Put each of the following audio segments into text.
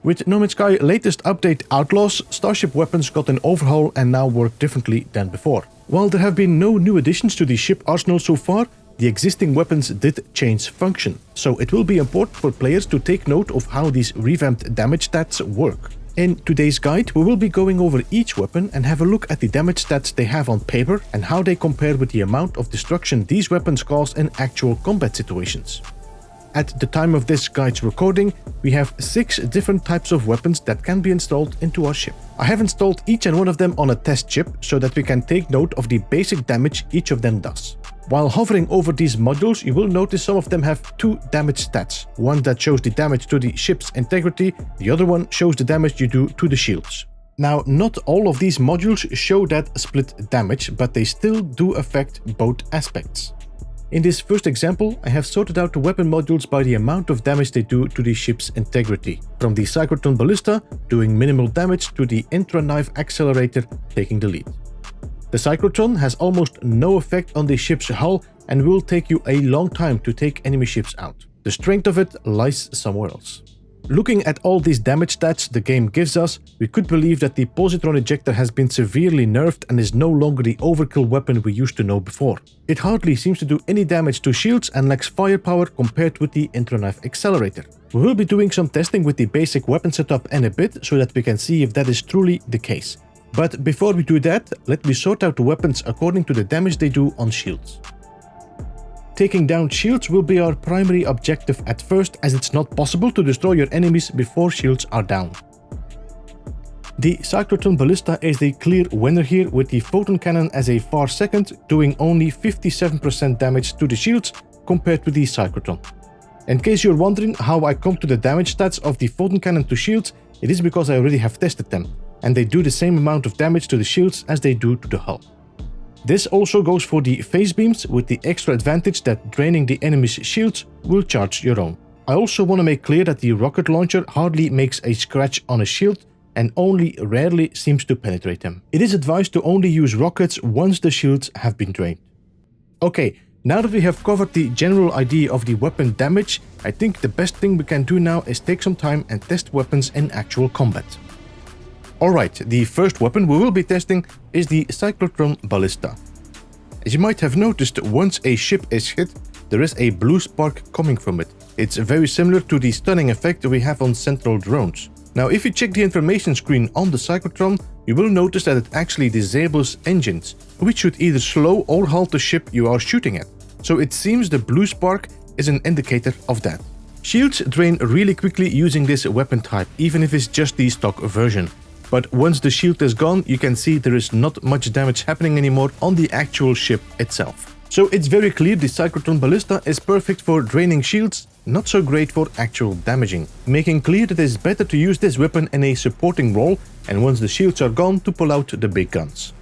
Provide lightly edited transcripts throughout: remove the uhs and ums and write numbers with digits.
With No Man's Sky latest update Outlaws, Starship weapons got an overhaul and now work differently than before. While there have been no new additions to the ship arsenal so far, the existing weapons did change function, so it will be important for players to take note of how these revamped damage stats work. In today's guide, we will be going over each weapon and have a look at the damage stats they have on paper and how they compare with the amount of destruction these weapons cause in actual combat situations. At the time of this guide's recording, we have 6 different types of weapons that can be installed into our ship. I have installed each and one of them on a test ship so that we can take note of the basic damage each of them does. While hovering over these modules, you will notice some of them have 2 damage stats. One that shows the damage to the ship's integrity, the other one shows the damage you do to the shields. Now, not all of these modules show that split damage, but they still do affect both aspects. In this first example, I have sorted out the weapon modules by the amount of damage they do to the ship's integrity, from the Cyclotron Ballista doing minimal damage to the Intra-Knife Accelerator taking the lead. The Cyclotron has almost no effect on the ship's hull and will take you a long time to take enemy ships out. The strength of it lies somewhere else. Looking at all these damage stats the game gives us, we could believe that the Positron Ejector has been severely nerfed and is no longer the overkill weapon we used to know before. It hardly seems to do any damage to shields and lacks firepower compared with the Intra-Knife Accelerator. We will be doing some testing with the basic weapon setup in a bit so that we can see if that is truly the case. But before we do that, let me sort out the weapons according to the damage they do on shields. Taking down shields will be our primary objective at first, as it's not possible to destroy your enemies before shields are down. The Cyclotron Ballista is the clear winner here, with the photon cannon as a far second, doing only 57% damage to the shields compared with the Cyclotron. In case you're wondering how I come to the damage stats of the photon cannon to shields, it is because I already have tested them, and they do the same amount of damage to the shields as they do to the hull. This also goes for the phase beams, with the extra advantage that draining the enemy's shields will charge your own. I also want to make clear that the rocket launcher hardly makes a scratch on a shield and only rarely seems to penetrate them. It is advised to only use rockets once the shields have been drained. Okay, now that we have covered the general idea of the weapon damage, I think the best thing we can do now is take some time and test weapons in actual combat. Alright, the first weapon we will be testing is the Cyclotron Ballista. As you might have noticed, once a ship is hit, there is a blue spark coming from it. It's very similar to the stunning effect we have on central drones. Now, if you check the information screen on the Cyclotron, you will notice that it actually disables engines, which should either slow or halt the ship you are shooting at. So it seems the blue spark is an indicator of that. Shields drain really quickly using this weapon type, even if it's just the stock version. But once the shield is gone, you can see there is not much damage happening anymore on the actual ship itself. So it's very clear the Cyclotron Ballista is perfect for draining shields, not so great for actual damaging, making clear that it is better to use this weapon in a supporting role and once the shields are gone to pull out the big guns.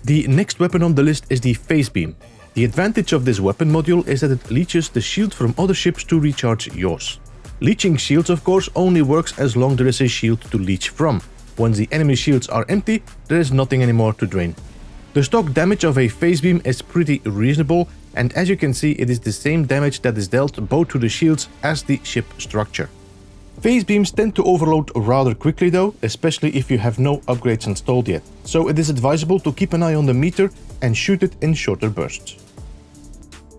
The next weapon on the list is the phase beam. The advantage of this weapon module is that it leeches the shield from other ships to recharge yours. Leeching shields, of course, only works as long as there is a shield to leech from. Once the enemy shields are empty, there is nothing anymore to drain. The stock damage of a phase beam is pretty reasonable, and as you can see, it is the same damage that is dealt both to the shields as the ship structure. Phase beams tend to overload rather quickly though, especially if you have no upgrades installed yet, so it is advisable to keep an eye on the meter and shoot it in shorter bursts.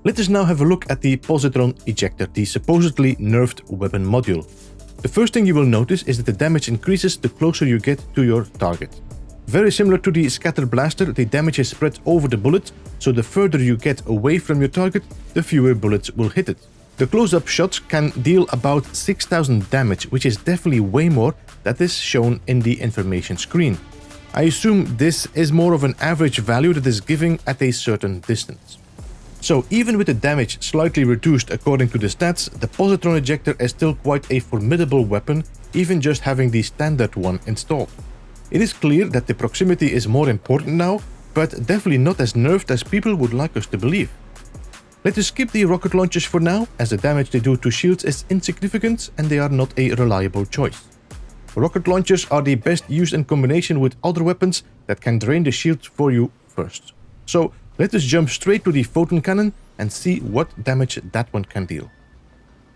Let us now have a look at the Positron Ejector, the supposedly nerfed weapon module. The first thing you will notice is that the damage increases the closer you get to your target. Very similar to the Scatter Blaster, the damage is spread over the bullet, so the further you get away from your target, the fewer bullets will hit it. The close-up shots can deal about 6000 damage, which is definitely way more than is shown in the information screen. I assume this is more of an average value that is giving at a certain distance. So even with the damage slightly reduced according to the stats, the Positron Ejector is still quite a formidable weapon, even just having the standard one installed. It is clear that the proximity is more important now, but definitely not as nerfed as people would like us to believe. Let us skip the rocket launchers for now, as the damage they do to shields is insignificant and they are not a reliable choice. Rocket launchers are the best used in combination with other weapons that can drain the shield for you first. So let us jump straight to the photon cannon and see what damage that one can deal.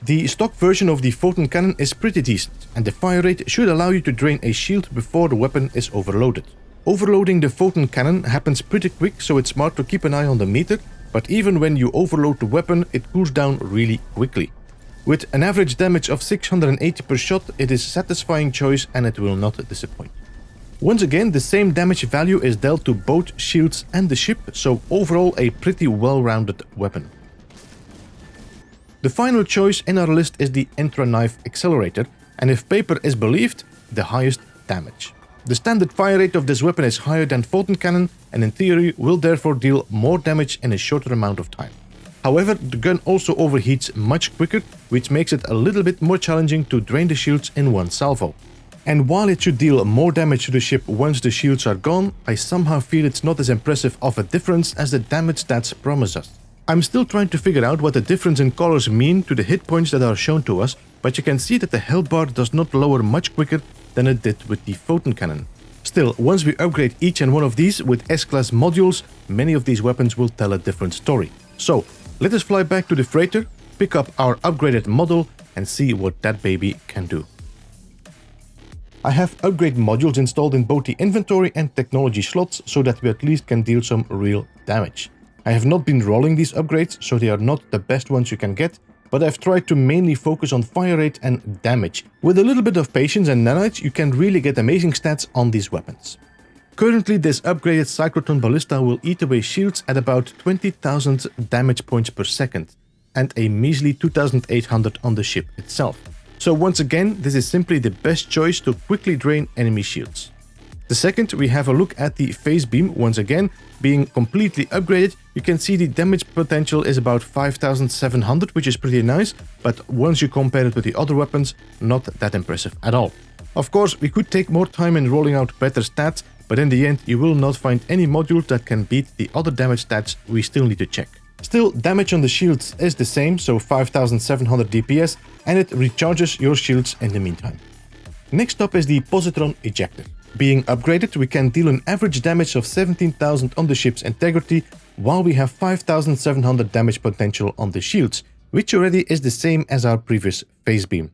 The stock version of the photon cannon is pretty decent, and the fire rate should allow you to drain a shield before the weapon is overloaded. Overloading the photon cannon happens pretty quick, so it's smart to keep an eye on the meter, but even when you overload the weapon, it cools down really quickly. With an average damage of 680 per shot, it is a satisfying choice and it will not disappoint. Once again, the same damage value is dealt to both shields and the ship, so overall a pretty well-rounded weapon. The final choice in our list is the Entra Knife Accelerator, and if paper is believed, the highest damage. The standard fire rate of this weapon is higher than photon cannon and in theory will therefore deal more damage in a shorter amount of time. However, the gun also overheats much quicker, which makes it a little bit more challenging to drain the shields in one salvo. And while it should deal more damage to the ship once the shields are gone, I somehow feel it's not as impressive of a difference as the damage stats promise us. I'm still trying to figure out what the difference in colors mean to the hit points that are shown to us, but you can see that the health bar does not lower much quicker than it did with the photon cannon. Still, once we upgrade each and one of these with S-class modules, many of these weapons will tell a different story. So, let us fly back to the freighter, pick up our upgraded model and see what that baby can do. I have upgrade modules installed in both the inventory and technology slots so that we at least can deal some real damage. I have not been rolling these upgrades, so they are not the best ones you can get, but I've tried to mainly focus on fire rate and damage. With a little bit of patience and nanites, you can really get amazing stats on these weapons. Currently, this upgraded Cyclotron Ballista will eat away shields at about 20,000 damage points per second, and a measly 2,800 on the ship itself. So once again, this is simply the best choice to quickly drain enemy shields. The second, we have a look at the phase beam. Once again, being completely upgraded, you can see the damage potential is about 5,700, which is pretty nice, but once you compare it with the other weapons, not that impressive at all. Of course, we could take more time in rolling out better stats, but in the end, you will not find any module that can beat the other damage stats we still need to check. Still, damage on the shields is the same, so 5,700 DPS, and it recharges your shields in the meantime. Next up is the Positron Ejector. Being upgraded, we can deal an average damage of 17,000 on the ship's integrity, while we have 5,700 damage potential on the shields, which already is the same as our previous phase beam.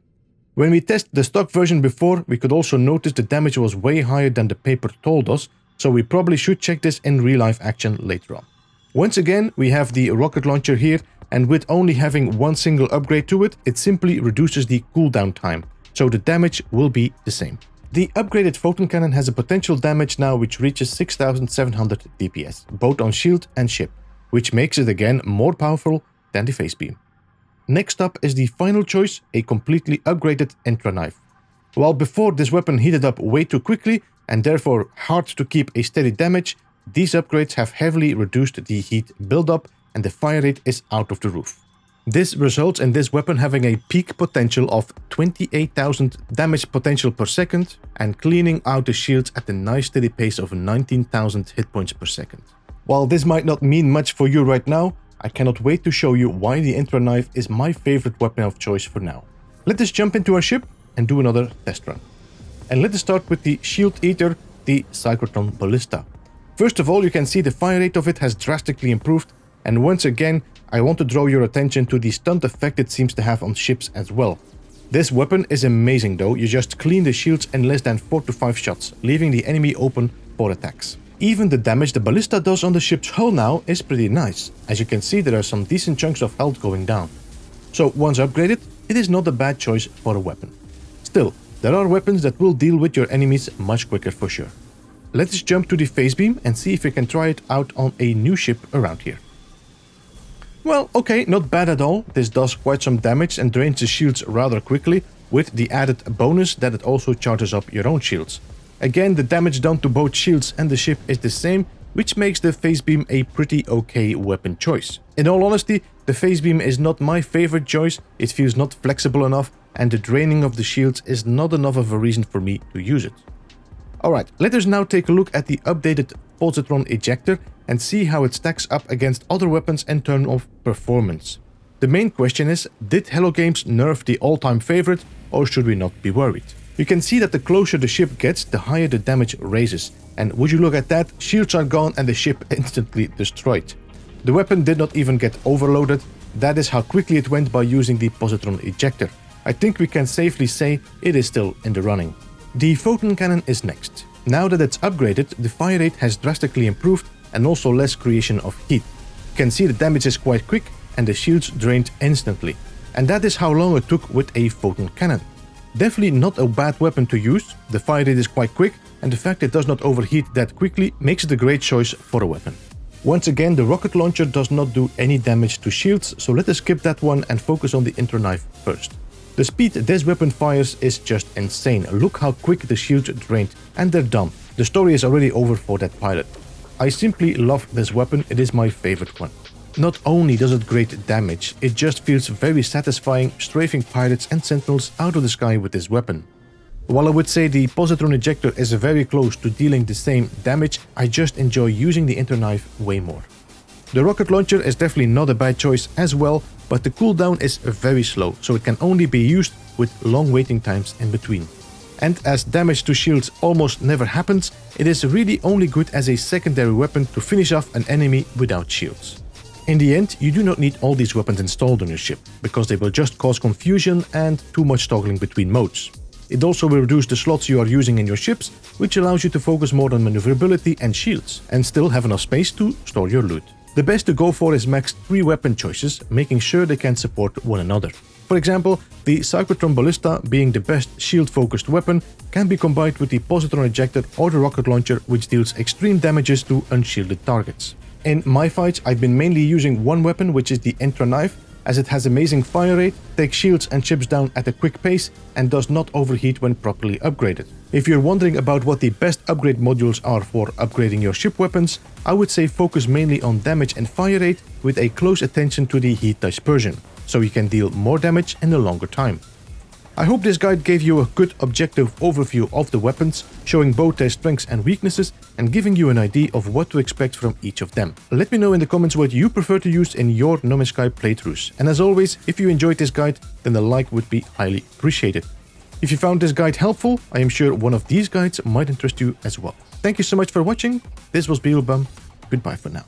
When we tested the stock version before, we could also notice the damage was way higher than the paper told us, so we probably should check this in real-life action later on. Once again, we have the rocket launcher here, and with only having one single upgrade to it, it simply reduces the cooldown time, so the damage will be the same. The upgraded photon cannon has a potential damage now which reaches 6,700 DPS, both on shield and ship, which makes it again more powerful than the phase beam. Next up is the final choice, a completely upgraded Entra Knife. While before this weapon heated up way too quickly and therefore hard to keep a steady damage, these upgrades have heavily reduced the heat buildup and the fire rate is out of the roof. This results in this weapon having a peak potential of 28,000 damage potential per second and cleaning out the shields at a nice steady pace of 19,000 hit points per second. While this might not mean much for you right now, I cannot wait to show you why the Entra Knife is my favorite weapon of choice for now. Let us jump into our ship and do another test run. And let us start with the Shield Eater, the Cyclotron Ballista. First of all, you can see the fire rate of it has drastically improved, and once again, I want to draw your attention to the stunt effect it seems to have on ships as well. This weapon is amazing though, you just clean the shields in less than 4 to 5 shots, leaving the enemy open for attacks. Even the damage the ballista does on the ship's hull now is pretty nice. As you can see, there are some decent chunks of health going down. So once upgraded, it is not a bad choice for a weapon. Still, there are weapons that will deal with your enemies much quicker for sure. Let us jump to the phase beam and see if we can try it out on a new ship around here. Well, okay, not bad at all. This does quite some damage and drains the shields rather quickly, with the added bonus that it also charges up your own shields. Again, the damage done to both shields and the ship is the same, which makes the phase beam a pretty okay weapon choice. In all honesty, the phase beam is not my favorite choice, it feels not flexible enough, and the draining of the shields is not enough of a reason for me to use it. Alright, let us now take a look at the updated Positron Ejector and see how it stacks up against other weapons in terms of performance. The main question is, did Hello Games nerf the all-time favorite, or should we not be worried? You can see that the closer the ship gets, the higher the damage raises, and would you look at that, shields are gone and the ship instantly destroyed. The weapon did not even get overloaded, That is how quickly it went by using the Positron Ejector. I think we can safely say it is still in the running. The photon cannon is next. Now that it's upgraded, the fire rate has drastically improved and also less creation of heat. You can see the damage is quite quick and the shields drained instantly. And that is how long it took with a photon cannon. Definitely not a bad weapon to use, the fire rate is quite quick and the fact it does not overheat that quickly makes it a great choice for a weapon. Once again, the rocket launcher does not do any damage to shields, so let us skip that one and focus on the interknife first. The speed this weapon fires is just insane. Look how quick the shields drained, and they're done. The story is already over for that pilot. I simply love this weapon, it is my favorite one. Not only does it great damage, it just feels very satisfying strafing pirates and sentinels out of the sky with this weapon. While I would say the Positron Ejector is very close to dealing the same damage, I just enjoy using the interknife way more. The rocket launcher is definitely not a bad choice as well, but the cooldown is very slow, so it can only be used with long waiting times in between. And as damage to shields almost never happens, it is really only good as a secondary weapon to finish off an enemy without shields. In the end, you do not need all these weapons installed on your ship, because they will just cause confusion and too much toggling between modes. It also will reduce the slots you are using in your ships, which allows you to focus more on maneuverability and shields, and still have enough space to store your loot. The best to go for is max 3 weapon choices, making sure they can support one another. For example, the Cyclotron Ballista, being the best shield-focused weapon, can be combined with the Positron Ejector or the rocket launcher, which deals extreme damages to unshielded targets. In my fights, I've been mainly using one weapon, which is the Intra Knife, as it has amazing fire rate, takes shields and ships down at a quick pace, and does not overheat when properly upgraded. If you're wondering about what the best upgrade modules are for upgrading your ship weapons, I would say focus mainly on damage and fire rate with a close attention to the heat dispersion, so you can deal more damage in a longer time. I hope this guide gave you a good objective overview of the weapons, showing both their strengths and weaknesses and giving you an idea of what to expect from each of them. Let me know in the comments what you prefer to use in your No Man's Sky playthroughs. And as always, if you enjoyed this guide, then a like would be highly appreciated. If you found this guide helpful, I am sure one of these guides might interest you as well. Thank you so much for watching. This was Beeblebum. Goodbye for now.